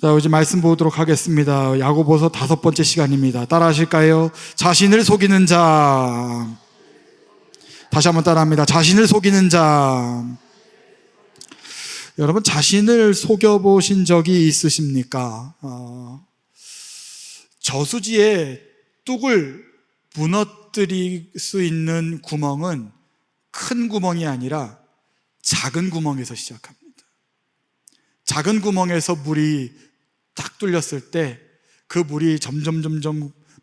자, 이제 말씀 보도록 하겠습니다. 야고보서 5번째 시간입니다. 따라 하실까요? 자신을 속이는 자. 다시 한번 따라합니다. 자신을 속이는 자. 여러분, 자신을 속여보신 적이 있으십니까? 저수지에 뚝을 무너뜨릴 수 있는 구멍은 큰 구멍이 아니라 작은 구멍에서 시작합니다. 작은 구멍에서 물이 딱 뚫렸을 때 그 물이 점점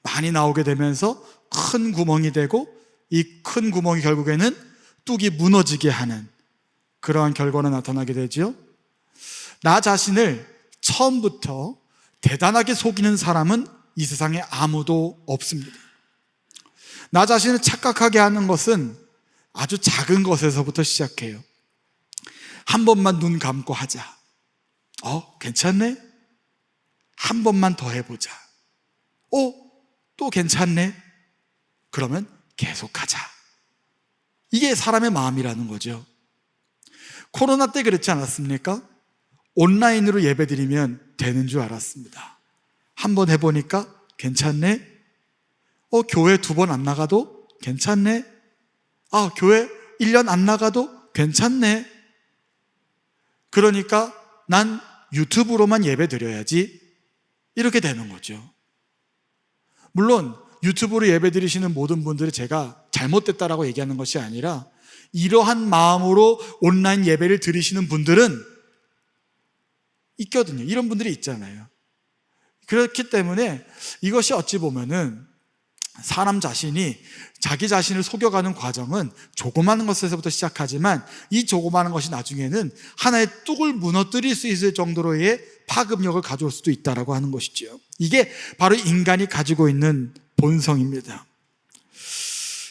많이 나오게 되면서 큰 구멍이 되고, 이 큰 구멍이 결국에는 뚝이 무너지게 하는 그러한 결과가 나타나게 되죠. 나 자신을 처음부터 대단하게 속이는 사람은 이 세상에 아무도 없습니다. 나 자신을 착각하게 하는 것은 아주 작은 것에서부터 시작해요. 한 번만 눈 감고 하자. 괜찮네? 한 번만 더 해보자. 또 괜찮네? 그러면 계속하자. 이게 사람의 마음이라는 거죠. 코로나 때 그렇지 않았습니까? 온라인으로 예배드리면 되는 줄 알았습니다. 한 번 해보니까 괜찮네? 교회 2번 안 나가도 괜찮네? 교회 1년 안 나가도 괜찮네? 그러니까 난 유튜브로만 예배 드려야지, 이렇게 되는 거죠. 물론 유튜브로 예배 드리시는 모든 분들이 제가 잘못됐다라고 얘기하는 것이 아니라, 이러한 마음으로 온라인 예배를 드리시는 분들은 있거든요. 이런 분들이 있잖아요. 그렇기 때문에 이것이 어찌 보면은 사람 자신이 자기 자신을 속여가는 과정은 조그마한 것에서부터 시작하지만, 이 조그마한 것이 나중에는 하나의 뚝을 무너뜨릴 수 있을 정도로의 파급력을 가져올 수도 있다라고 하는 것이죠. 이게 바로 인간이 가지고 있는 본성입니다.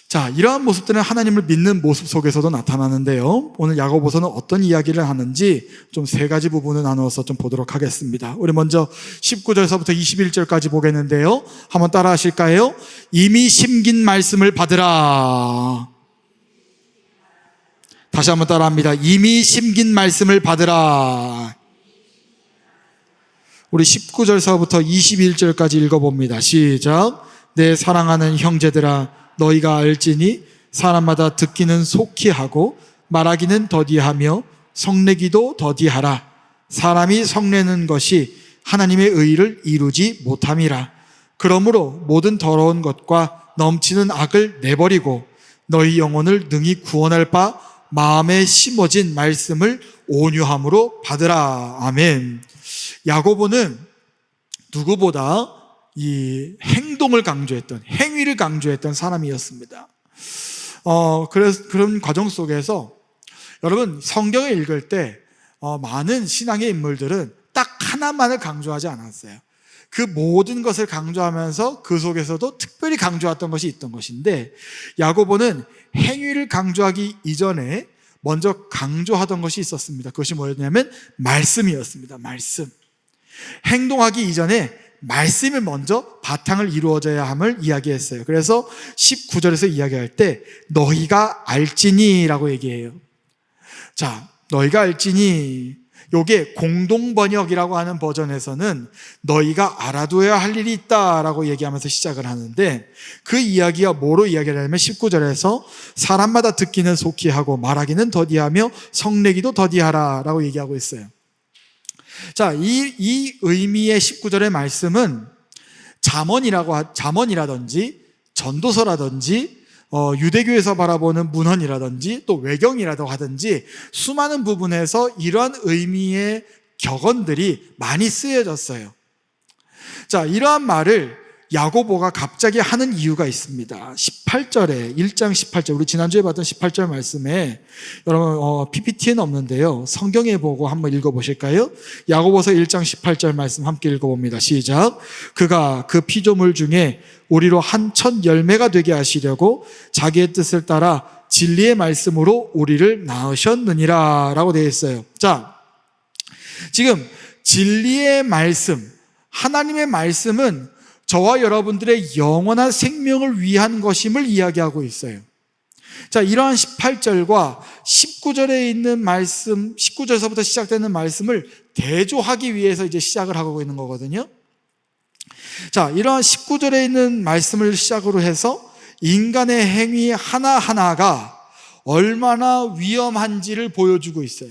자, 이러한 모습들은 하나님을 믿는 모습 속에서도 나타나는데요, 오늘 야고보서는 어떤 이야기를 하는지 좀 3가지 부분을 나누어서 좀 보도록 하겠습니다. 우리 먼저 19절서부터 21절까지 보겠는데요, 한번 따라 하실까요? 이미 심긴 말씀을 받으라. 다시 한번 따라 합니다. 이미 심긴 말씀을 받으라. 우리 19절서부터 21절까지 읽어봅니다. 시작. 내 사랑하는 형제들아, 너희가 알지니 사람마다 듣기는 속히 하고 말하기는 더디하며 성내기도 더디하라. 사람이 성내는 것이 하나님의 의를 이루지 못함이라. 그러므로 모든 더러운 것과 넘치는 악을 내버리고 너희 영혼을 능히 구원할 바 마음에 심어진 말씀을 온유함으로 받으라. 아멘. 야고보는 누구보다 이 행동을 강조했던, 행위를 강조했던 사람이었습니다. 그래서 그런 과정 속에서 여러분, 성경을 읽을 때 많은 신앙의 인물들은 딱 하나만을 강조하지 않았어요. 그 모든 것을 강조하면서 그 속에서도 특별히 강조했던 것이 있던 것인데, 야고보는 행위를 강조하기 이전에 먼저 강조하던 것이 있었습니다. 그것이 뭐였냐면 말씀이었습니다. 말씀. 행동하기 이전에 말씀이 먼저 바탕을 이루어져야 함을 이야기했어요. 그래서 19절에서 이야기할 때 너희가 알지니 라고 얘기해요. 자, 너희가 알지니, 요게 공동번역이라고 하는 버전에서는 너희가 알아둬야 할 일이 있다라고 얘기하면서 시작을 하는데, 그 이야기가 뭐로 이야기를 하냐면 19절에서 사람마다 듣기는 속히 하고 말하기는 더디하며 성내기도 더디하라 라고 얘기하고 있어요. 자, 이 의미의 19절의 말씀은 잠언이라든지 전도서라든지 유대교에서 바라보는 문헌이라든지 또 외경이라고 하든지 수많은 부분에서 이러한 의미의 격언들이 많이 쓰여졌어요. 자, 이러한 말을 야고보가 갑자기 하는 이유가 있습니다. 18절에 1장 18절, 우리 지난주에 봤던 18절 말씀에 여러분 PPT에는 없는데요, 성경에 보고 한번 읽어보실까요? 야고보서 1장 18절 말씀 함께 읽어봅니다. 시작. 그가 그 피조물 중에 우리로 한 첫 열매가 되게 하시려고 자기의 뜻을 따라 진리의 말씀으로 우리를 낳으셨느니라 라고 되어 있어요. 자, 지금 진리의 말씀, 하나님의 말씀은 저와 여러분들의 영원한 생명을 위한 것임을 이야기하고 있어요. 자, 이러한 18절과 19절에 있는 말씀, 19절에서부터 시작되는 말씀을 대조하기 위해서 이제 시작을 하고 있는 거거든요. 자, 이러한 19절에 있는 말씀을 시작으로 해서 인간의 행위 하나하나가 얼마나 위험한지를 보여주고 있어요.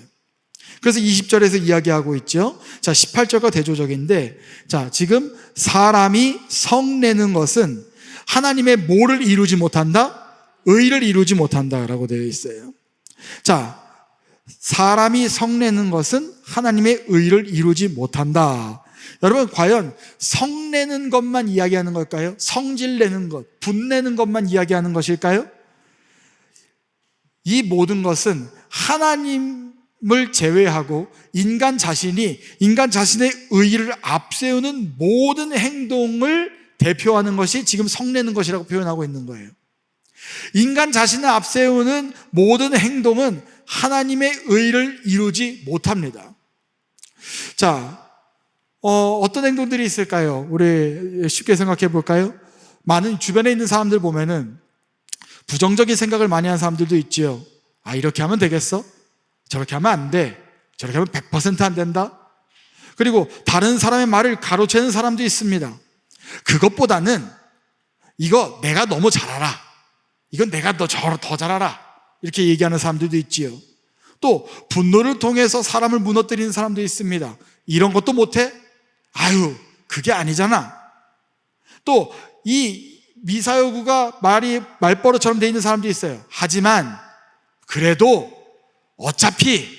그래서 20절에서 이야기하고 있죠. 자, 18절과 대조적인데, 자, 지금 사람이 성내는 것은 하나님의 뭐를 이루지 못한다? 의를 이루지 못한다라고 되어 있어요. 자, 사람이 성내는 것은 하나님의 의를 이루지 못한다. 여러분, 과연 성내는 것만 이야기하는 걸까요? 성질내는 것, 분내는 것만 이야기하는 것일까요? 이 모든 것은 하나님을 제외하고 인간 자신의 의의를 앞세우는 모든 행동을 대표하는 것이 지금 성내는 것이라고 표현하고 있는 거예요. 인간 자신을 앞세우는 모든 행동은 하나님의 의를 이루지 못합니다. 자, 어떤 행동들이 있을까요? 우리 쉽게 생각해 볼까요? 많은 주변에 있는 사람들 보면은 부정적인 생각을 많이 하는 사람들도 있지요. 아, 이렇게 하면 되겠어? 저렇게 하면 안 돼. 저렇게 하면 100% 안 된다. 그리고 다른 사람의 말을 가로채는 사람도 있습니다. 그것보다는 이거 내가 너무 잘 알아. 이건 내가 더 잘 알아. 이렇게 얘기하는 사람들도 있지요. 또 분노를 통해서 사람을 무너뜨리는 사람도 있습니다. 이런 것도 못해? 아유, 그게 아니잖아. 또 이 미사여구가 말버릇처럼 돼 있는 사람도 있어요. 하지만 그래도 어차피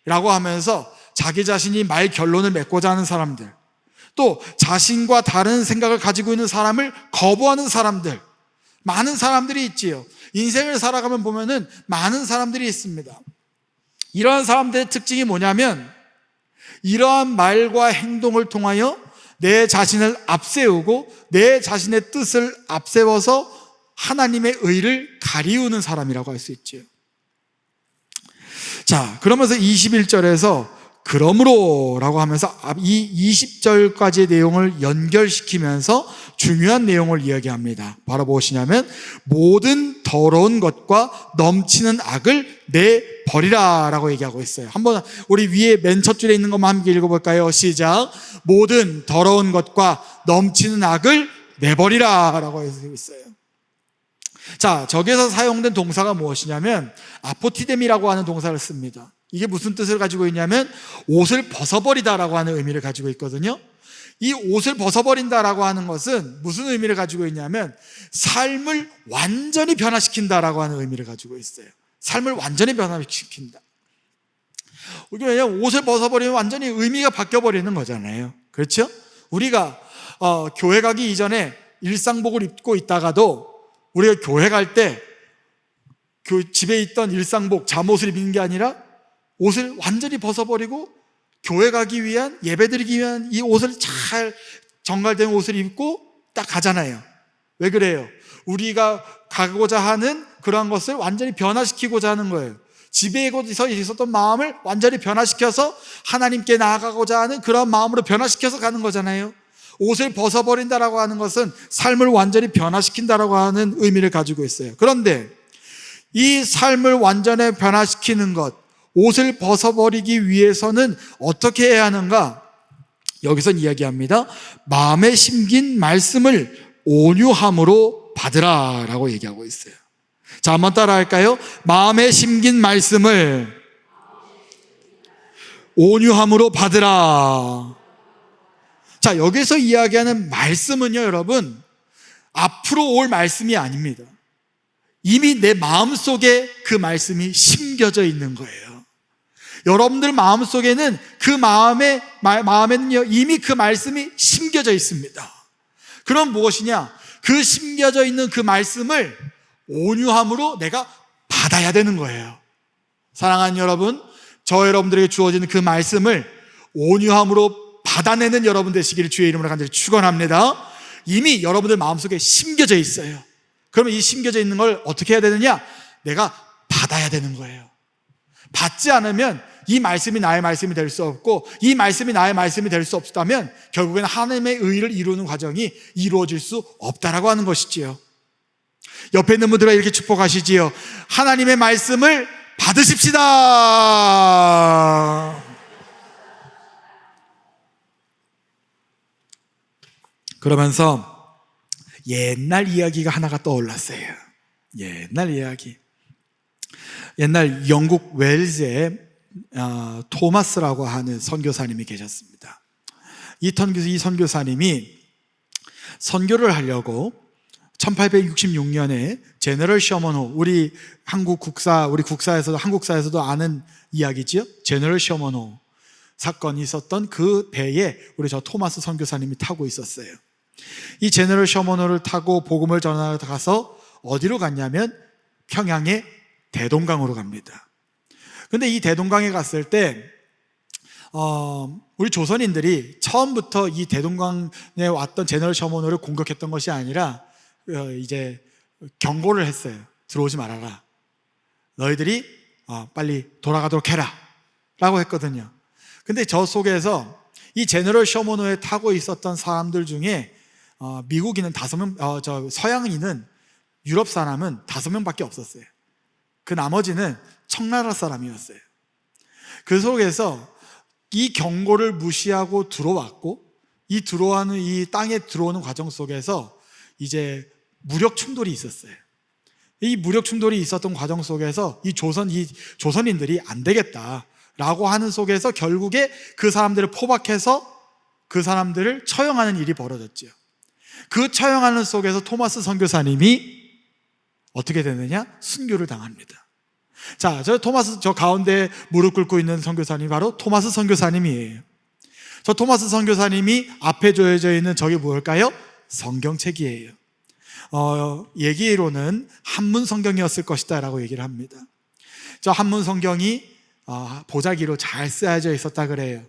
라고 하면서 자기 자신이 말 결론을 맺고자 하는 사람들, 또 자신과 다른 생각을 가지고 있는 사람을 거부하는 사람들, 많은 사람들이 있지요. 인생을 살아가면 보면은 많은 사람들이 있습니다. 이러한 사람들의 특징이 뭐냐면 이러한 말과 행동을 통하여 내 자신을 앞세우고 내 자신의 뜻을 앞세워서 하나님의 의를 가리우는 사람이라고 할 수 있지요. 자, 그러면서 21절에서 그러므로 라고 하면서 이 20절까지의 내용을 연결시키면서 중요한 내용을 이야기합니다. 바로 무엇이냐면 모든 더러운 것과 넘치는 악을 내버리라 라고 얘기하고 있어요. 한번 우리 위에 맨 첫 줄에 있는 것만 함께 읽어볼까요? 시작. 모든 더러운 것과 넘치는 악을 내버리라 라고 하고 있어요. 자, 저기에서 사용된 동사가 무엇이냐면 아포티뎀이라고 하는 동사를 씁니다. 이게 무슨 뜻을 가지고 있냐면 옷을 벗어버리다라고 하는 의미를 가지고 있거든요. 이 옷을 벗어버린다라고 하는 것은 무슨 의미를 가지고 있냐면 삶을 완전히 변화시킨다라고 하는 의미를 가지고 있어요. 삶을 완전히 변화시킨다. 왜냐하면 옷을 벗어버리면 완전히 의미가 바뀌어버리는 거잖아요. 그렇죠? 우리가 교회 가기 이전에 일상복을 입고 있다가도 우리가 교회 갈 때 집에 있던 일상복, 잠옷을 입는 게 아니라 옷을 완전히 벗어버리고 교회 가기 위한, 예배드리기 위한 이 옷을 잘 정갈된 옷을 입고 딱 가잖아요. 왜 그래요? 우리가 가고자 하는 그러한 것을 완전히 변화시키고자 하는 거예요. 집에 있었던 마음을 완전히 변화시켜서 하나님께 나아가고자 하는 그런 마음으로 변화시켜서 가는 거잖아요. 옷을 벗어버린다라고 하는 것은 삶을 완전히 변화시킨다라고 하는 의미를 가지고 있어요. 그런데 이 삶을 완전히 변화시키는 것, 옷을 벗어버리기 위해서는 어떻게 해야 하는가? 여기서 이야기합니다. 마음에 심긴 말씀을 온유함으로 받으라 라고 얘기하고 있어요. 자, 한번 따라 할까요? 마음에 심긴 말씀을 온유함으로 받으라. 자, 여기서 이야기하는 말씀은요, 여러분, 앞으로 올 말씀이 아닙니다. 이미 내 마음속에 그 말씀이 심겨져 있는 거예요. 여러분들 마음속에는 그 마음에는요, 이미 그 말씀이 심겨져 있습니다. 그럼 무엇이냐? 그 심겨져 있는 그 말씀을 온유함으로 내가 받아야 되는 거예요. 사랑하는 여러분, 저 여러분들에게 주어지는 그 말씀을 온유함으로 받아내는 여러분 되시기를 주의 이름으로 간절히 축원합니다. 이미 여러분들 마음속에 심겨져 있어요. 그러면 이 심겨져 있는 걸 어떻게 해야 되느냐? 내가 받아야 되는 거예요. 받지 않으면 이 말씀이 나의 말씀이 될 수 없고, 이 말씀이 나의 말씀이 될 수 없다면 결국에는 하나님의 의를 이루는 과정이 이루어질 수 없다라고 하는 것이지요. 옆에 있는 분들과 이렇게 축복하시지요. 하나님의 말씀을 받으십시다. 그러면서 옛날 이야기가 하나가 떠올랐어요. 옛날 이야기. 옛날 영국 웰즈에 토마스라고 하는 선교사님이 계셨습니다. 이 선교사님이 선교를 하려고 1866년에 제너럴 셔먼호, 우리 한국사에서도 아는 이야기지요. 제너럴 셔먼호 사건이 있었던 그 배에 우리 토마스 선교사님이 타고 있었어요. 이 제너럴 셔먼호를 타고 복음을 전하러 가서 어디로 갔냐면 평양의 대동강으로 갑니다. 근데 이 대동강에 갔을 때 우리 조선인들이 처음부터 이 대동강에 왔던 제너럴 셔먼호를 공격했던 것이 아니라 이제 경고를 했어요. 들어오지 말아라. 너희들이 빨리 돌아가도록 해라 라고 했거든요. 근데 저 속에서 이 제너럴 셔먼호에 타고 있었던 사람들 중에 미국인은 5명, 서양인은, 유럽 사람은 5명밖에 없었어요. 그 나머지는 청나라 사람이었어요. 그 속에서 이 경고를 무시하고 들어왔고, 이 땅에 들어오는 과정 속에서 이제 무력 충돌이 있었어요. 이 무력 충돌이 있었던 과정 속에서 이 조선인들이 안 되겠다라고 하는 속에서 결국에 그 사람들을 포박해서 그 사람들을 처형하는 일이 벌어졌죠. 그 처형하는 속에서 토마스 선교사님이 어떻게 되느냐? 순교를 당합니다. 자, 저 가운데 무릎 꿇고 있는 선교사님이 바로 토마스 선교사님이에요. 저 토마스 선교사님이 앞에 조여져 있는 저게 뭘까요? 성경책이에요. 얘기로는 한문 성경이었을 것이다 라고 얘기를 합니다. 저 한문 성경이 보자기로 잘 쓰여져 있었다 그래요.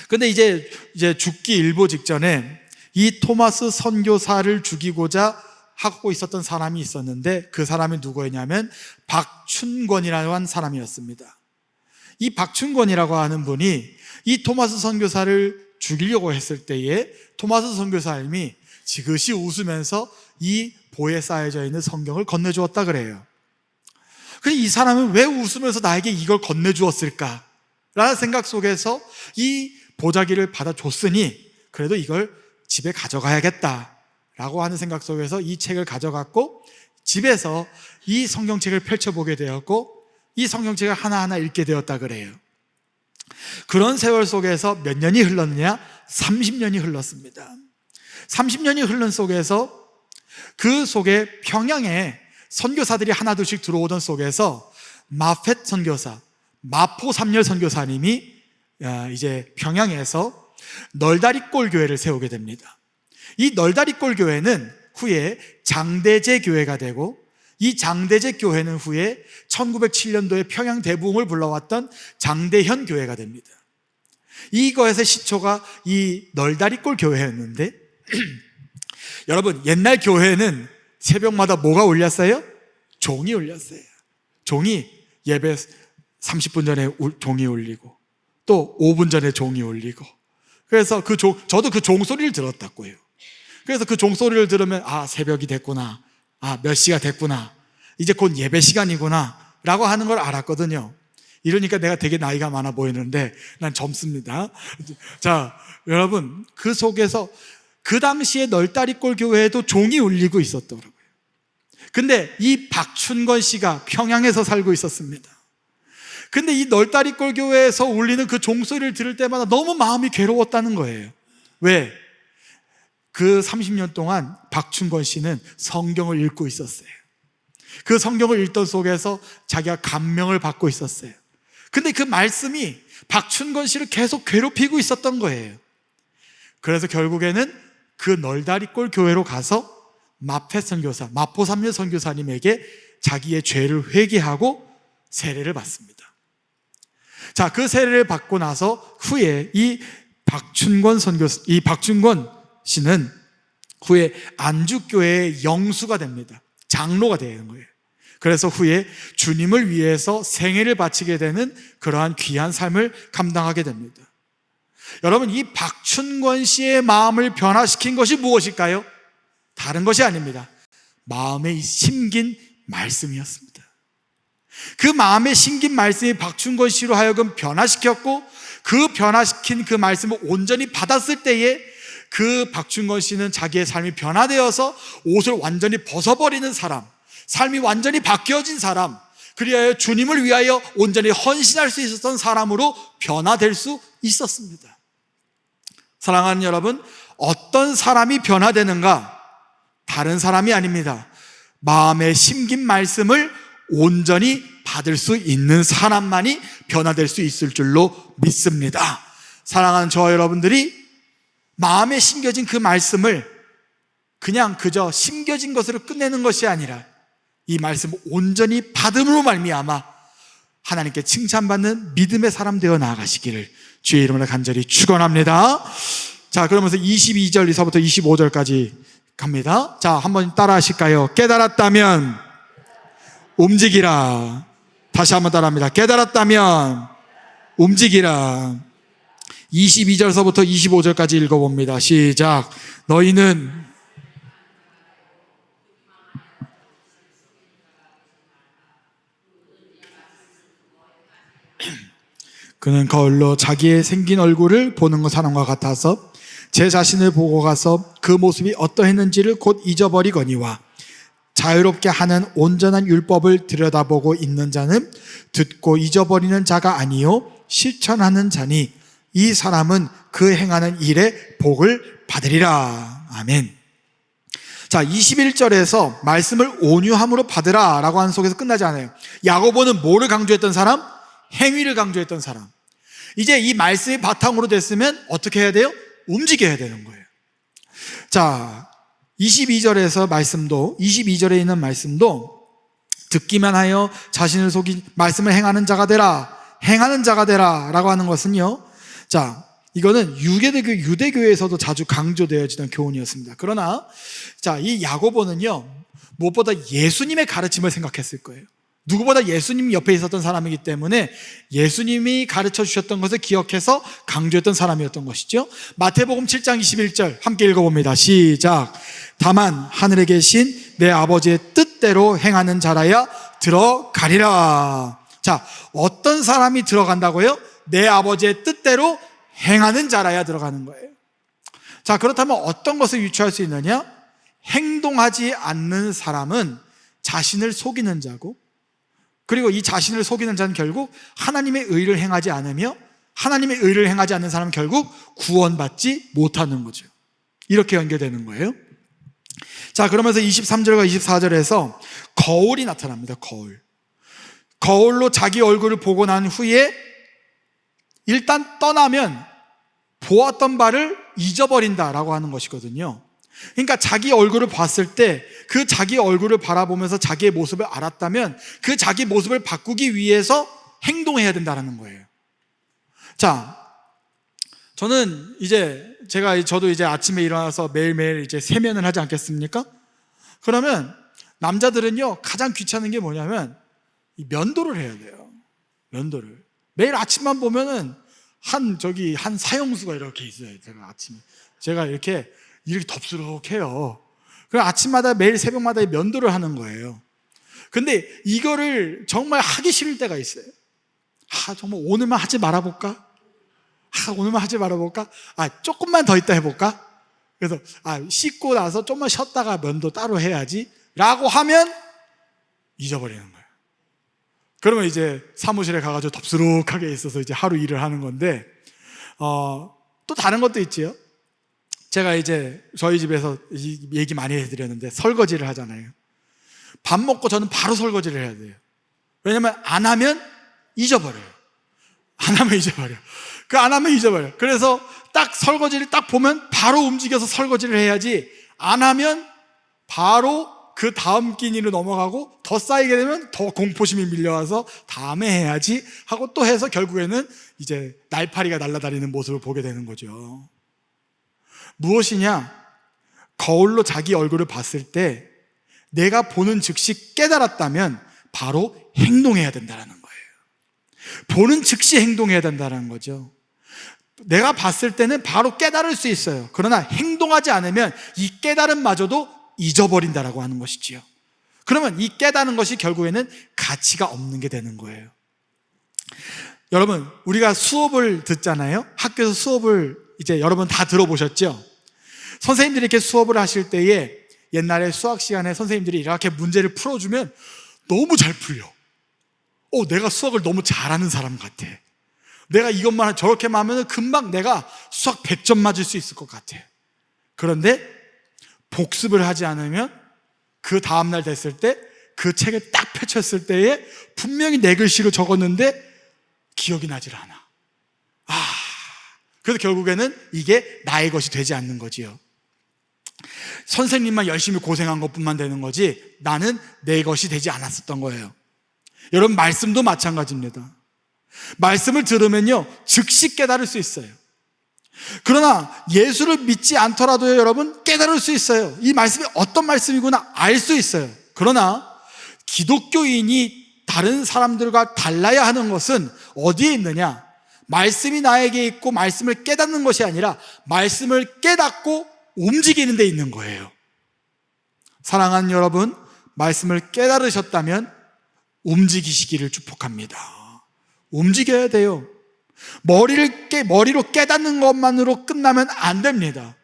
근데 이제 죽기 일보 직전에 이 토마스 선교사를 죽이고자 하고 있었던 사람이 있었는데, 그 사람이 누구였냐면 박춘권이라고 하는 사람이었습니다. 이 박춘권이라고 하는 분이 이 토마스 선교사를 죽이려고 했을 때에 토마스 선교사님이 지그시 웃으면서 이 보에 쌓여져 있는 성경을 건네주었다 그래요. 근데 이 사람은 왜 웃으면서 나에게 이걸 건네주었을까? 라는 생각 속에서 이 보자기를 받아줬으니 그래도 이걸 집에 가져가야겠다 라고 하는 생각 속에서 이 책을 가져갔고, 집에서 이 성경책을 펼쳐보게 되었고, 이 성경책을 하나하나 읽게 되었다 그래요. 그런 세월 속에서 몇 년이 흘렀느냐? 30년이 흘렀습니다. 30년이 흐른 속에서 그 속에 평양에 선교사들이 하나둘씩 들어오던 속에서 마펫 선교사, 마포 삼열 선교사님이 이제 평양에서 널다리골 교회를 세우게 됩니다. 이 널다리골 교회는 후에 장대제 교회가 되고, 이 장대제 교회는 후에 1907년도에 평양 대부흥을 불러왔던 장대현 교회가 됩니다. 이것의 시초가 이 널다리골 교회였는데 여러분, 옛날 교회는 새벽마다 뭐가 울렸어요? 종이 울렸어요. 종이 예배 30분 전에 종이 울리고 또 5분 전에 종이 울리고, 그래서 저도 그 종소리를 들었다고 해요. 그래서 그 종소리를 들으면 새벽이 됐구나, 몇 시가 됐구나, 이제 곧 예배 시간이구나 라고 하는 걸 알았거든요. 이러니까 내가 되게 나이가 많아 보이는데 난 젊습니다. 자, 여러분, 그 속에서 그 당시에 널다리골 교회에도 종이 울리고 있었더라고요. 근데 이 박춘권 씨가 평양에서 살고 있었습니다. 근데 이 널다리골 교회에서 울리는 그 종소리를 들을 때마다 너무 마음이 괴로웠다는 거예요. 왜? 그 30년 동안 박춘권 씨는 성경을 읽고 있었어요. 그 성경을 읽던 속에서 자기가 감명을 받고 있었어요. 근데 그 말씀이 박춘권 씨를 계속 괴롭히고 있었던 거예요. 그래서 결국에는 그 널다리골 교회로 가서 마펫 선교사, 마포 삼열 선교사님에게 자기의 죄를 회개하고 세례를 받습니다. 자, 그 세례를 받고 나서 후에 이 박춘권 씨는 후에 안주교회의 영수가 됩니다. 장로가 되는 거예요. 그래서 후에 주님을 위해서 생애를 바치게 되는 그러한 귀한 삶을 감당하게 됩니다. 여러분, 이 박춘권 씨의 마음을 변화시킨 것이 무엇일까요? 다른 것이 아닙니다. 마음에 심긴 말씀이었습니다. 그 마음에 심긴 말씀이 박춘권 씨로 하여금 변화시켰고, 그 변화시킨 그 말씀을 온전히 받았을 때에 그 박준건 씨는 자기의 삶이 변화되어서 옷을 완전히 벗어버리는 사람, 삶이 완전히 바뀌어진 사람, 그리하여 주님을 위하여 온전히 헌신할 수 있었던 사람으로 변화될 수 있었습니다. 사랑하는 여러분, 어떤 사람이 변화되는가? 다른 사람이 아닙니다. 마음에 심긴 말씀을 온전히 받을 수 있는 사람만이 변화될 수 있을 줄로 믿습니다. 사랑하는 저와 여러분들이 마음에 심겨진 그 말씀을 그냥 그저 심겨진 것으로 끝내는 것이 아니라 이 말씀을 온전히 받음으로 말미암아 하나님께 칭찬받는 믿음의 사람 되어 나아가시기를 주의 이름으로 간절히 축원합니다. 자, 그러면서 22절에서부터 25절까지 갑니다. 자, 한번 따라 하실까요? 깨달았다면 움직이라. 다시 한번 따라합니다. 깨달았다면 움직이라. 22절서부터 25절까지 읽어봅니다. 시작. 너희는 그는 거울로 자기의 생긴 얼굴을 보는 것 사람과 같아서 제 자신을 보고 가서 그 모습이 어떠했는지를 곧 잊어버리거니와 자유롭게 하는 온전한 율법을 들여다보고 있는 자는 듣고 잊어버리는 자가 아니요 실천하는 자니 이 사람은 그 행하는 일에 복을 받으리라. 아멘. 자, 21절에서 말씀을 온유함으로 받으라 라고 하는 속에서 끝나지 않아요. 야고보는 뭐를 강조했던 사람? 행위를 강조했던 사람. 이제 이 말씀이 바탕으로 됐으면 어떻게 해야 돼요? 움직여야 되는 거예요. 자, 22절에서 말씀도, 22절에 있는 말씀도 듣기만 하여 자신을 속인 말씀을 행하는 자가 되라, 행하는 자가 되라 라고 하는 것은요, 자, 이거는 유대교에서도 자주 강조되어지던 교훈이었습니다. 그러나 자, 이 야고보는요, 무엇보다 예수님의 가르침을 생각했을 거예요. 누구보다 예수님 옆에 있었던 사람이기 때문에 예수님이 가르쳐 주셨던 것을 기억해서 강조했던 사람이었던 것이죠. 마태복음 7장 21절 함께 읽어봅니다. 시작. 다만 하늘에 계신 내 아버지의 뜻대로 행하는 자라야 들어가리라. 자, 어떤 사람이 들어간다고요? 내 아버지의 뜻대로 행하는 자라야 들어가는 거예요. 자, 그렇다면 어떤 것을 유추할 수 있느냐? 행동하지 않는 사람은 자신을 속이는 자고, 그리고 이 자신을 속이는 자는 결국 하나님의 의를 행하지 않으며, 하나님의 의를 행하지 않는 사람은 결국 구원받지 못하는 거죠. 이렇게 연결되는 거예요. 자, 그러면서 23절과 24절에서 거울이 나타납니다. 거울로 자기 얼굴을 보고 난 후에 일단 떠나면 보았던 바를 잊어버린다라고 하는 것이거든요. 그러니까 자기 얼굴을 봤을 때 그 자기 얼굴을 바라보면서 자기의 모습을 알았다면 그 자기 모습을 바꾸기 위해서 행동해야 된다는 거예요. 자, 저는 저도 이제 아침에 일어나서 매일매일 이제 세면을 하지 않겠습니까? 그러면 남자들은요, 가장 귀찮은 게 뭐냐면 이 면도를 해야 돼요. 면도를. 매일 아침만 보면은 한 사형수가 이렇게 있어요. 제가 이렇게 덥수룩해요. 그럼 아침마다 매일 새벽마다 면도를 하는 거예요. 근데 이거를 정말 하기 싫을 때가 있어요. 정말 오늘만 하지 말아볼까? 오늘만 하지 말아볼까? 조금만 더 있다 해볼까? 그래서 씻고 나서 좀만 쉬었다가 면도 따로 해야지 라고 하면 잊어버리는 거예요. 그러면 이제 사무실에 가가지고 덥수룩하게 있어서 이제 하루 일을 하는 건데, 또 다른 것도 있지요. 제가 이제 저희 집에서 얘기 많이 해드렸는데 설거지를 하잖아요. 밥 먹고 저는 바로 설거지를 해야 돼요. 왜냐면 안 하면 잊어버려요. 안 하면 잊어버려요. 그래서 딱 설거지를 딱 보면 바로 움직여서 설거지를 해야지, 안 하면 바로 그 다음 끼니로 넘어가고 더 쌓이게 되면 더 공포심이 밀려와서 다음에 해야지 하고 또 해서 결국에는 이제 날파리가 날아다니는 모습을 보게 되는 거죠. 무엇이냐? 거울로 자기 얼굴을 봤을 때 내가 보는 즉시 깨달았다면 바로 행동해야 된다는 거예요. 보는 즉시 행동해야 된다는 거죠. 내가 봤을 때는 바로 깨달을 수 있어요. 그러나 행동하지 않으면 이 깨달음마저도 잊어버린다라고 하는 것이지요. 그러면 이 깨닫는 것이 결국에는 가치가 없는 게 되는 거예요. 여러분, 우리가 수업을 듣잖아요. 학교에서 수업을 이제 여러분 다 들어보셨죠? 선생님들이 이렇게 수업을 하실 때에 옛날에 수학 시간에 선생님들이 이렇게 문제를 풀어주면 너무 잘 풀려. 내가 수학을 너무 잘하는 사람 같아. 내가 이것만 저렇게만 하면 금방 내가 수학 100점 맞을 수 있을 것 같아. 그런데 복습을 하지 않으면 그 다음날 됐을 때 그 책을 딱 펼쳤을 때에 분명히 내 글씨로 적었는데 기억이 나질 않아. 그래서 결국에는 이게 나의 것이 되지 않는 거지요. 선생님만 열심히 고생한 것뿐만 되는 거지 나는 내 것이 되지 않았었던 거예요. 여러분, 말씀도 마찬가지입니다. 말씀을 들으면요 즉시 깨달을 수 있어요. 그러나 예수를 믿지 않더라도 여러분 깨달을 수 있어요. 이 말씀이 어떤 말씀이구나 알 수 있어요. 그러나 기독교인이 다른 사람들과 달라야 하는 것은 어디에 있느냐? 말씀이 나에게 있고 말씀을 깨닫는 것이 아니라 말씀을 깨닫고 움직이는 데 있는 거예요. 사랑하는 여러분, 말씀을 깨달으셨다면 움직이시기를 축복합니다. 움직여야 돼요. 머리로 깨닫는 것만으로 끝나면 안 됩니다.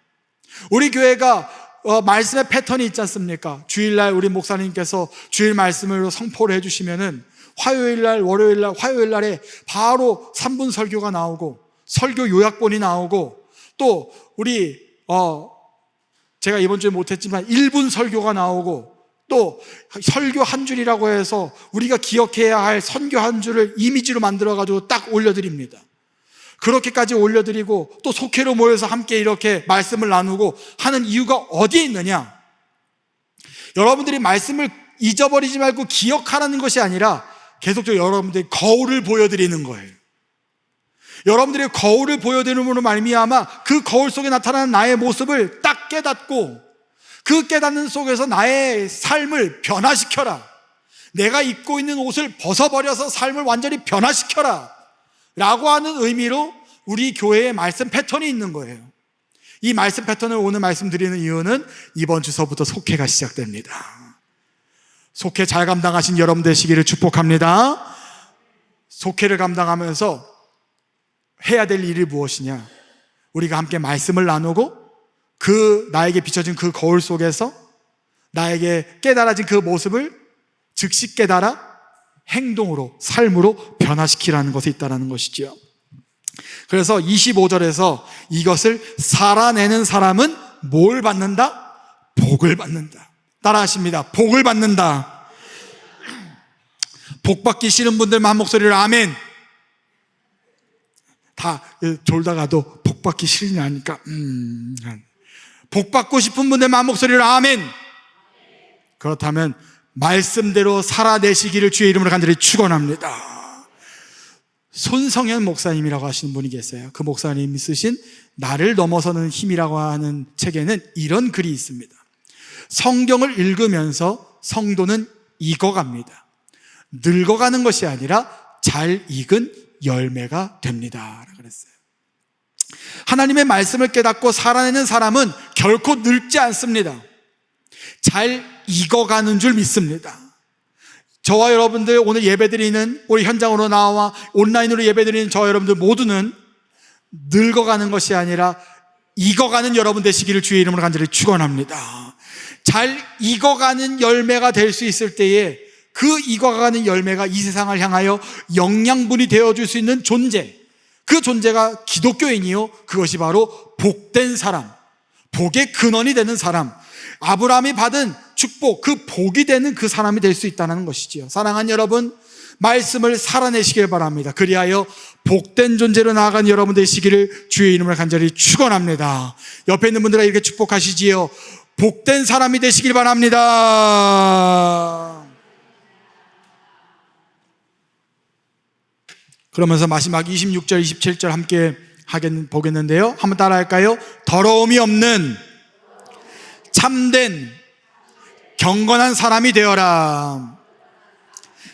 우리 교회가 말씀의 패턴이 있지 않습니까? 주일날 우리 목사님께서 주일 말씀으로 선포를 해주시면은 화요일날, 월요일날, 화요일날에 바로 3분 설교가 나오고 설교 요약본이 나오고 또 우리 제가 이번 주에 못했지만 1분 설교가 나오고 또 설교 한 줄이라고 해서 우리가 기억해야 할 선교 한 줄을 이미지로 만들어가지고 딱 올려드립니다. 그렇게까지 올려드리고 또 속회로 모여서 함께 이렇게 말씀을 나누고 하는 이유가 어디에 있느냐? 여러분들이 말씀을 잊어버리지 말고 기억하라는 것이 아니라 계속적으로 여러분들이 거울을 보여드리는 거예요. 여러분들이 거울을 보여드림으로 말미암아 그 거울 속에 나타나는 나의 모습을 딱 깨닫고 그 깨닫는 속에서 나의 삶을 변화시켜라. 내가 입고 있는 옷을 벗어버려서 삶을 완전히 변화시켜라 라고 하는 의미로 우리 교회의 말씀 패턴이 있는 거예요. 이 말씀 패턴을 오늘 말씀드리는 이유는 이번 주서부터 속회가 시작됩니다. 속회 잘 감당하신 여러분 되시기를 축복합니다. 속회를 감당하면서 해야 될 일이 무엇이냐? 우리가 함께 말씀을 나누고 그 나에게 비춰진 그 거울 속에서 나에게 깨달아진 그 모습을 즉시 깨달아 행동으로, 삶으로 변화시키라는 것이 있다는 것이죠. 그래서 25절에서 이것을 살아내는 사람은 뭘 받는다? 복을 받는다. 따라하십니다. 복을 받는다. 복 받기 싫은 분들만 한 목소리로 아멘. 다 졸다가도 복 받기 싫으니까 복 받고 싶은 분들만 한 목소리로 아멘. 그렇다면 말씀대로 살아내시기를 주의 이름으로 간절히 축원합니다. 손성현 목사님이라고 하시는 분이 계세요. 그 목사님이 쓰신 나를 넘어서는 힘이라고 하는 책에는 이런 글이 있습니다. 성경을 읽으면서 성도는 익어갑니다. 늙어가는 것이 아니라 잘 익은 열매가 됩니다. 그랬어요. 하나님의 말씀을 깨닫고 살아내는 사람은 결코 늙지 않습니다. 잘 익어가는 줄 믿습니다. 저와 여러분들 오늘 예배드리는 우리 현장으로 나와 온라인으로 예배드리는 저와 여러분들 모두는 늙어가는 것이 아니라 익어가는 여러분 되시기를 주의 이름으로 간절히 축원합니다. 잘 익어가는 열매가 될 수 있을 때에 그 익어가는 열매가 이 세상을 향하여 영양분이 되어줄 수 있는 존재, 그 존재가 기독교인이요, 그것이 바로 복된 사람, 복의 근원이 되는 사람, 아브라함이 받은 축복, 그 복이 되는 그 사람이 될 수 있다는 것이지요. 사랑하는 여러분, 말씀을 살아내시길 바랍니다. 그리하여 복된 존재로 나아간 여러분 되시기를 주의 이름으로 간절히 축원합니다. 옆에 있는 분들과 이렇게 축복하시지요. 복된 사람이 되시길 바랍니다. 그러면서 마지막 26절, 27절 함께 보겠는데요. 한번 따라할까요? 더러움이 없는 참된 경건한 사람이 되어라.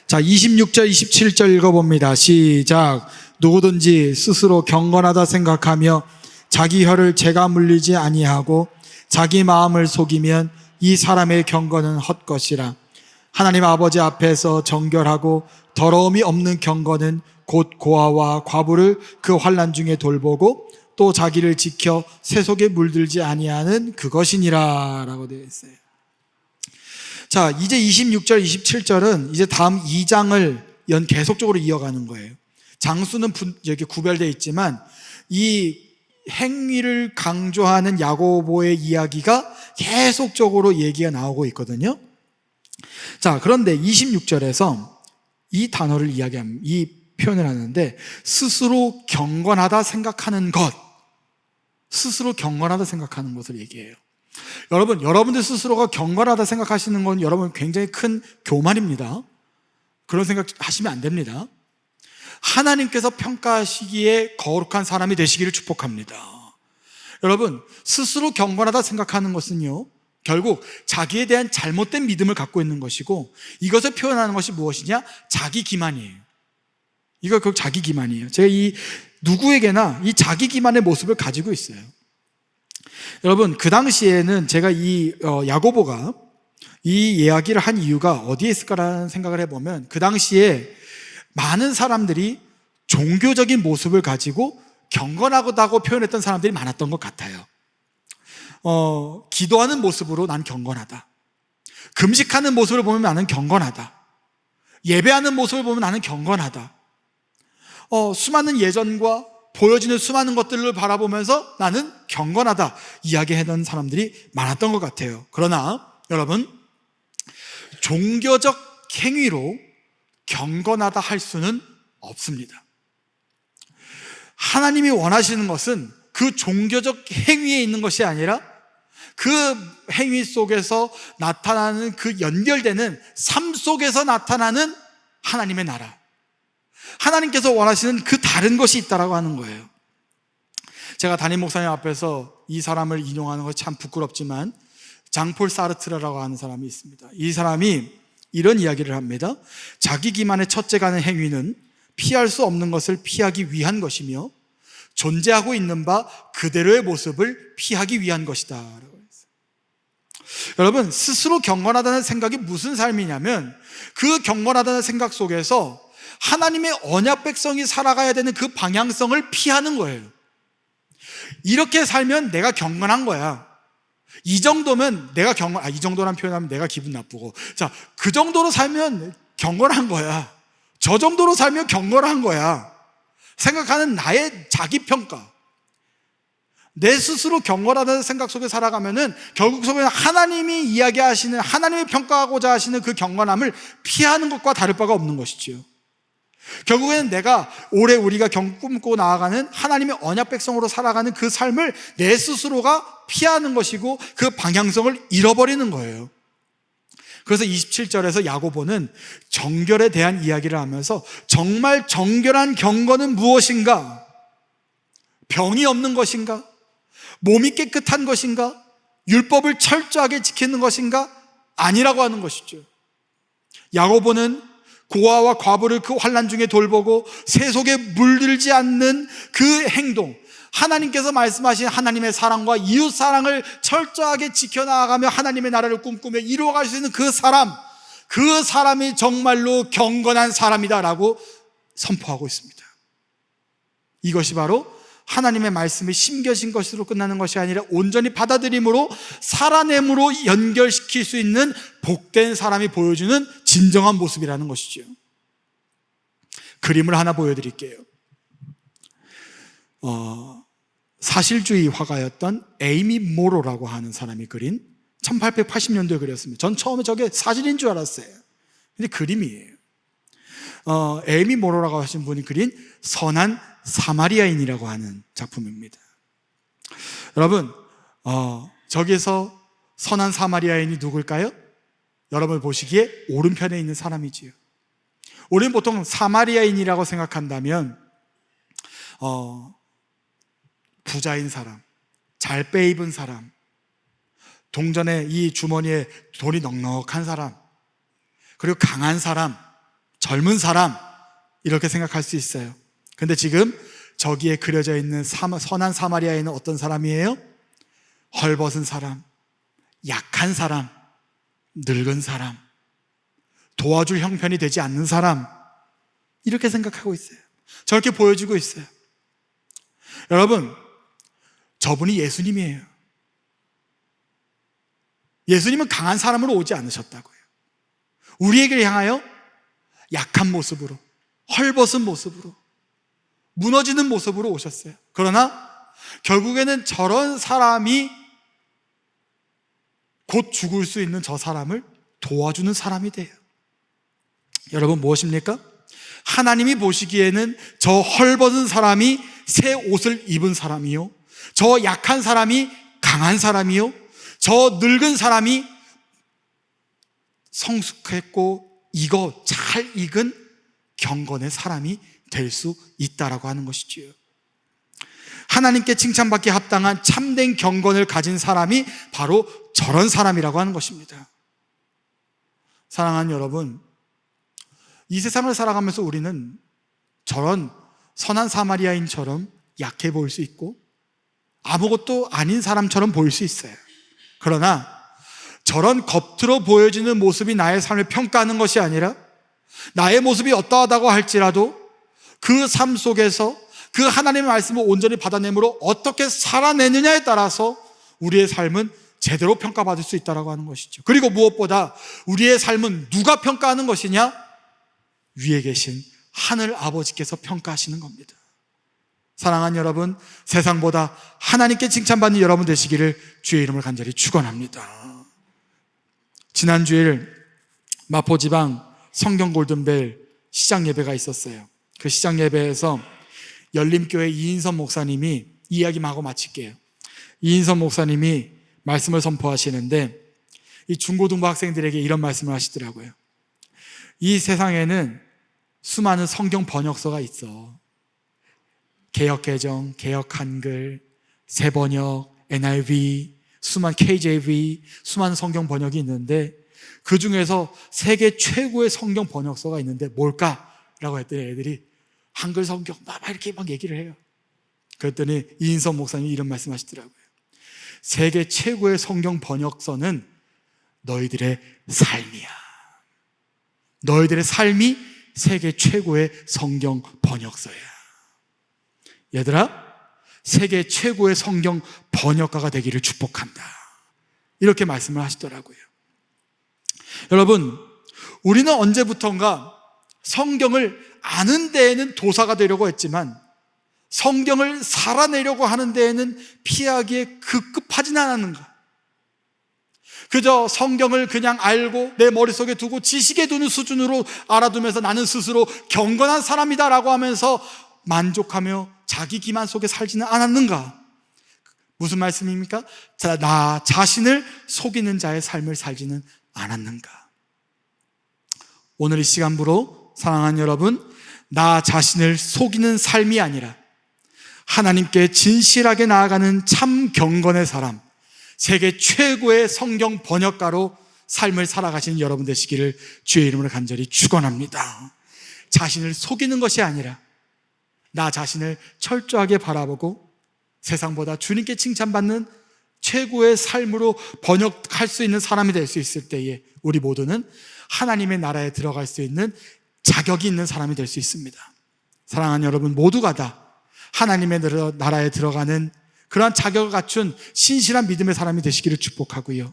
자, 26절, 27절 읽어봅니다. 시작. 누구든지 스스로 경건하다 생각하며 자기 혀를 재가 물리지 아니하고 자기 마음을 속이면 이 사람의 경건은 헛것이라. 하나님 아버지 앞에서 정결하고 더러움이 없는 경건은 곧 고아와 과부를 그 환난 중에 돌보고 또 자기를 지켜 세속에 물들지 아니하는 그것이니라 라고 되어 있어요. 자, 이제 26절, 27절은 이제 다음 2장을 계속적으로 이어가는 거예요. 장수는 이렇게 구별되어 있지만 이 행위를 강조하는 야고보의 이야기가 계속적으로 얘기가 나오고 있거든요. 자, 그런데 26절에서 이 단어를 이야기합니다. 이 표현을 하는데, 스스로 경건하다 생각하는 것, 스스로 경건하다 생각하는 것을 얘기해요. 여러분들 스스로가 경건하다 생각하시는 건 여러분 굉장히 큰 교만입니다. 그런 생각 하시면 안 됩니다. 하나님께서 평가하시기에 거룩한 사람이 되시기를 축복합니다. 여러분, 스스로 경건하다 생각하는 것은요, 결국 자기에 대한 잘못된 믿음을 갖고 있는 것이고, 이것을 표현하는 것이 무엇이냐? 자기 기만이에요. 이거 그 자기 기만이에요. 제가 누구에게나 이 자기 기만의 모습을 가지고 있어요. 여러분, 그 당시에는 제가 야고보가 이 이야기를 한 이유가 어디에 있을까라는 생각을 해보면, 그 당시에 많은 사람들이 종교적인 모습을 가지고 경건하다고 표현했던 사람들이 많았던 것 같아요. 기도하는 모습으로 난 경건하다, 금식하는 모습을 보면 나는 경건하다, 예배하는 모습을 보면 나는 경건하다, 수많은 예전과 보여지는 수많은 것들을 바라보면서 나는 경건하다 이야기하던 사람들이 많았던 것 같아요. 그러나 여러분, 종교적 행위로 경건하다 할 수는 없습니다. 하나님이 원하시는 것은 그 종교적 행위에 있는 것이 아니라 그 행위 속에서 나타나는, 그 연결되는 삶 속에서 나타나는 하나님의 나라, 하나님께서 원하시는 그 다른 것이 있다라고 하는 거예요. 제가 담임 목사님 앞에서 이 사람을 인용하는 것이 참 부끄럽지만, 장폴 사르트르라고 하는 사람이 있습니다. 이 사람이 이런 이야기를 합니다. 자기 기만의 첫째 가는 행위는 피할 수 없는 것을 피하기 위한 것이며, 존재하고 있는 바 그대로의 모습을 피하기 위한 것이다 라고 했어요. 여러분, 스스로 경건하다는 생각이 무슨 삶이냐면, 그 경건하다는 생각 속에서 하나님의 언약 백성이 살아가야 되는 그 방향성을 피하는 거예요. 이렇게 살면 내가 경건한 거야. 이 정도면 내가 이 정도란 표현하면 내가 기분 나쁘고, 자, 그 정도로 살면 경건한 거야. 저 정도로 살면 경건한 거야. 생각하는 나의 자기평가, 내 스스로 경건하다는 생각 속에 살아가면은 결국 속에는 하나님이 이야기하시는, 하나님이 평가하고자 하시는 그 경건함을 피하는 것과 다를 바가 없는 것이지요. 결국에는 내가 올해 우리가 꿈꾸고 나아가는 하나님의 언약 백성으로 살아가는 그 삶을 내 스스로가 피하는 것이고, 그 방향성을 잃어버리는 거예요. 그래서 27절에서 야고보는 정결에 대한 이야기를 하면서, 정말 정결한 경건은 무엇인가? 병이 없는 것인가? 몸이 깨끗한 것인가? 율법을 철저하게 지키는 것인가? 아니라고 하는 것이죠. 야고보는 고아와 과부를 그 환난 중에 돌보고 세속에 물들지 않는 그 행동, 하나님께서 말씀하신 하나님의 사랑과 이웃 사랑을 철저하게 지켜나가며 하나님의 나라를 꿈꾸며 이루어갈 수 있는 그 사람이 정말로 경건한 사람이다라고 선포하고 있습니다. 이것이 바로 하나님의 말씀이 심겨진 것으로 끝나는 것이 아니라 온전히 받아들임으로, 살아냄으로 연결시킬 수 있는 복된 사람이 보여주는 진정한 모습이라는 것이죠. 그림을 하나 보여드릴게요. 사실주의 화가였던 에이미 모로라고 하는 사람이 그린, 1880년도에 그렸습니다. 전 처음에 저게 사진인 줄 알았어요. 근데 그림이에요. 에이미 모로라고 하신 분이 그린 선한 사마리아인이라고 하는 작품입니다. 여러분, 저기서 선한 사마리아인이 누굴까요? 여러분 보시기에 오른편에 있는 사람이지요. 우리는 보통 사마리아인이라고 생각한다면 부자인 사람, 잘 빼입은 사람, 동전에 이 주머니에 돈이 넉넉한 사람, 그리고 강한 사람, 젊은 사람, 이렇게 생각할 수 있어요. 근데 지금 저기에 그려져 있는 선한 사마리아인은 어떤 사람이에요? 헐벗은 사람, 약한 사람, 늙은 사람, 도와줄 형편이 되지 않는 사람, 이렇게 생각하고 있어요. 저렇게 보여지고 있어요. 여러분, 저분이 예수님이에요. 예수님은 강한 사람으로 오지 않으셨다고요. 우리에게 향하여 약한 모습으로, 헐벗은 모습으로, 무너지는 모습으로 오셨어요. 그러나 결국에는 저런 사람이 곧 죽을 수 있는 저 사람을 도와주는 사람이 돼요. 여러분, 무엇입니까? 하나님이 보시기에는 저 헐벗은 사람이 새 옷을 입은 사람이요, 저 약한 사람이 강한 사람이요, 저 늙은 사람이 성숙했고 잘 익은 경건의 사람이 될 수 있다라고 하는 것이지요. 하나님께 칭찬받기 합당한 참된 경건을 가진 사람이 바로 저런 사람이라고 하는 것입니다. 사랑하는 여러분, 이 세상을 살아가면서 우리는 저런 선한 사마리아인처럼 약해 보일 수 있고 아무것도 아닌 사람처럼 보일 수 있어요. 그러나 저런 겉으로 보여지는 모습이 나의 삶을 평가하는 것이 아니라 나의 모습이 어떠하다고 할지라도 그 삶 속에서 그 하나님의 말씀을 온전히 받아내므로 어떻게 살아내느냐에 따라서 우리의 삶은 제대로 평가받을 수 있다고 하는 것이죠. 그리고 무엇보다 우리의 삶은 누가 평가하는 것이냐? 위에 계신 하늘 아버지께서 평가하시는 겁니다. 사랑하는 여러분, 세상보다 하나님께 칭찬받는 여러분 되시기를 주의 이름을 간절히 축원합니다. 지난 주일 마포지방 성경 골든벨 시장 예배가 있었어요. 그 시장 예배에서 열림교회 이인선 목사님이, 이야기만 하고 마칠게요. 이인선 목사님이 말씀을 선포하시는데 이 중고등부 학생들에게 이런 말씀을 하시더라고요. 이 세상에는 수많은 성경 번역서가 있어. 개역개정, 개역한글, 새번역, NIV, 수많은 KJV, 수많은 성경 번역이 있는데 그 중에서 세계 최고의 성경 번역서가 있는데 뭘까? 라고 했더니 애들이 한글 성경 막 이렇게 막 얘기를 해요. 그랬더니 이인선 목사님이 이런 말씀 하시더라고요. 세계 최고의 성경 번역서는 너희들의 삶이야. 너희들의 삶이 세계 최고의 성경 번역서야. 얘들아, 세계 최고의 성경 번역가가 되기를 축복한다. 이렇게 말씀을 하시더라고요. 여러분, 우리는 언제부턴가 성경을 아는 데에는 도사가 되려고 했지만 성경을 살아내려고 하는 데에는 피하기에 급급하지는 않았는가? 그저 성경을 그냥 알고 내 머릿속에 두고 지식에 두는 수준으로 알아두면서 나는 스스로 경건한 사람이다라고 하면서 만족하며 자기 기만 속에 살지는 않았는가? 무슨 말씀입니까? 나 자신을 속이는 자의 삶을 살지는 않았는가? 오늘 이 시간부로 사랑하는 여러분, 나 자신을 속이는 삶이 아니라 하나님께 진실하게 나아가는 참 경건의 사람, 세계 최고의 성경 번역가로 삶을 살아가시는 여러분 되시기를 주의 이름으로 간절히 축원합니다. 자신을 속이는 것이 아니라 나 자신을 철저하게 바라보고 세상보다 주님께 칭찬받는 최고의 삶으로 번역할 수 있는 사람이 될 수 있을 때에 우리 모두는 하나님의 나라에 들어갈 수 있는 자격이 있는 사람이 될 수 있습니다. 사랑하는 여러분, 모두가 다 하나님의 나라에 들어가는 그러한 자격을 갖춘 신실한 믿음의 사람이 되시기를 축복하고요.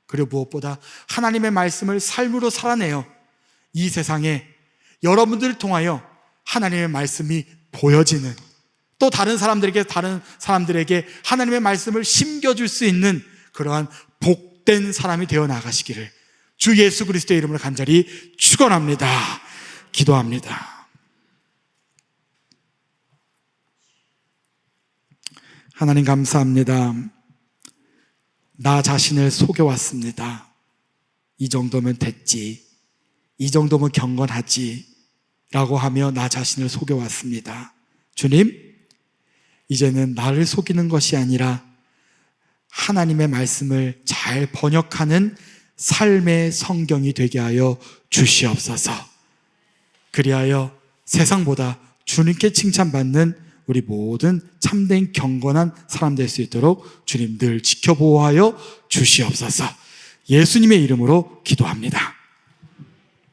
그리고 무엇보다 하나님의 말씀을 삶으로 살아내어 이 세상에 여러분들을 통하여 하나님의 말씀이 보여지는, 또 다른 사람들에게 하나님의 말씀을 심겨줄 수 있는 그러한 복된 사람이 되어 나가시기를 주 예수 그리스도의 이름으로 간절히 축원합니다. 기도합니다. 하나님 감사합니다. 나 자신을 속여왔습니다. 이 정도면 됐지, 이 정도면 경건하지 라고 하며 나 자신을 속여왔습니다. 주님, 이제는 나를 속이는 것이 아니라 하나님의 말씀을 잘 번역하는 삶의 성경이 되게 하여 주시옵소서. 그리하여 세상보다 주님께 칭찬받는 우리 모든 참된 경건한 사람 될 수 있도록 주님 늘 지켜보호하여 주시옵소서. 예수님의 이름으로 기도합니다.